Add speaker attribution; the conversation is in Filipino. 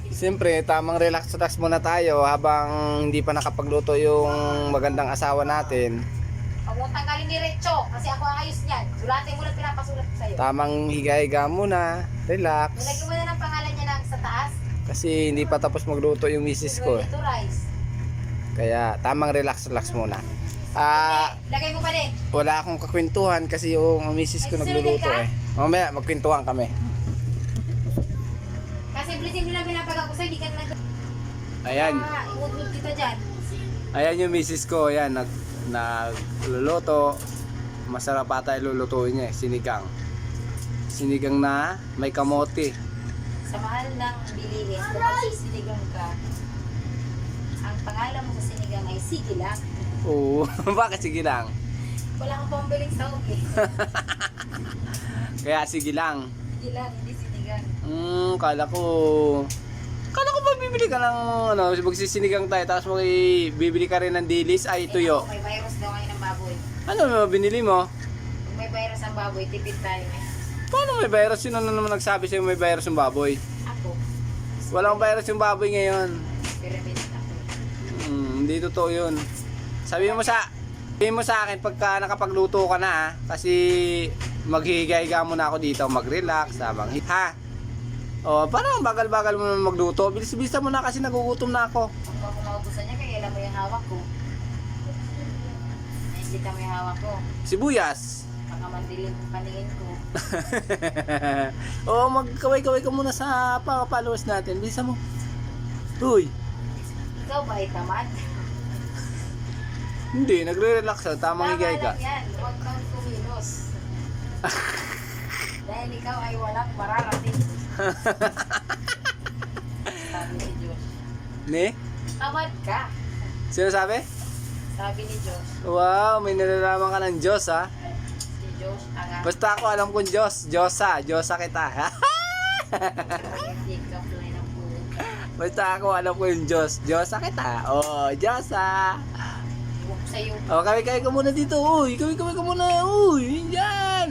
Speaker 1: Siyempre, tamang relax muna tayo habang hindi pa nakapagluto yung magandang asawa natin.
Speaker 2: Huwag mong tanggalin diretso kasi ako ang ayos niyan. Sulatin mo lang pinapasulat ko sa'yo.
Speaker 1: Tamang higa-higa muna, relax.
Speaker 2: Nilagyan mo na ng pangalan niya ng sa taas.
Speaker 1: Kasi hindi pa tapos magluto yung misis ko.
Speaker 2: Ito rice.
Speaker 1: Kaya tamang relax muna.
Speaker 2: Lagay mo pa din.
Speaker 1: Wala akong kakwentuhan kasi yung misis ko nagluluto eh. Mamaya magkwentuhan kami.
Speaker 2: Kasi blessing nila pinapagawa ko sa'yo, hindi ka na
Speaker 1: Ayan.
Speaker 2: iwag-wag kita dyan.
Speaker 1: Ayan yung misis ko. Ayan, nagluluto. Masarap ata ilulutuin niya eh. Sinigang na may kamote.
Speaker 2: Sa mahal ng bilihin, kung magsisinigang ka, ang pangalan mo sa sinigang ay sige lang.
Speaker 1: Oo. Bakit sige lang?
Speaker 2: Wala kang pambiling sahog eh.
Speaker 1: Kaya sige lang.
Speaker 2: Sige lang, hindi sinigang.
Speaker 1: Kala ko ba bibili ka ng magsisinigang tayo tapos bibili ka rin ng dilis ay tuyo.
Speaker 2: May virus daw kayo ng baboy.
Speaker 1: Ano binili mo?
Speaker 2: Kung may virus ang baboy, tipid tayo eh.
Speaker 1: Paano may virus? Sino na naman nagsabi sa'yo may virus yung baboy?
Speaker 2: Ako.
Speaker 1: Walang virus yung baboy ngayon.
Speaker 2: Pyramid ako.
Speaker 1: Hindi totoo yun. Sabihin mo sa akin pagka nakapagluto ka na kasi maghihiga-higa muna ako dito, mag-relax, habang ha. O, parang bagal-bagal mo naman magluto. Bilis-bilisan mo na kasi nagugutom na ako.
Speaker 2: Kung ako maubusan niya, kaya alam mo yung hawak ko. Nakikita mo yung hawak ko.
Speaker 1: Sibuyas.
Speaker 2: Baka mandilim ang paningin ko.
Speaker 1: O, magkaway-kaway ka muna sa followers natin. Bilisan mo. Uy.
Speaker 2: Ikaw ba ay tamad?
Speaker 1: Hindi, nagre-relax lang. Tamang higa-higa.
Speaker 2: Tama lang yan. Huwag kang kumilos. Dahil ikaw ay walang mararating. Sabi ni Diyos.
Speaker 1: Ne?
Speaker 2: Tamad ka.
Speaker 1: Sino sabi?
Speaker 2: Sabi ni Diyos.
Speaker 1: Wow, may nalalaman ka ng Diyos ha.
Speaker 2: Si Diyos ang
Speaker 1: Basta ako alam kong Diyos. Diyosa kita.
Speaker 2: hindi ka play ng buhay.
Speaker 1: Basta ako alam ko yung Diyos. Diyosa kita. Oh, Diyosa.
Speaker 2: Iwan ko sa'yo.
Speaker 1: Oh, kaway-kaway ka muna dito. Uy, kaway-kaway ka muna. Uy, yan.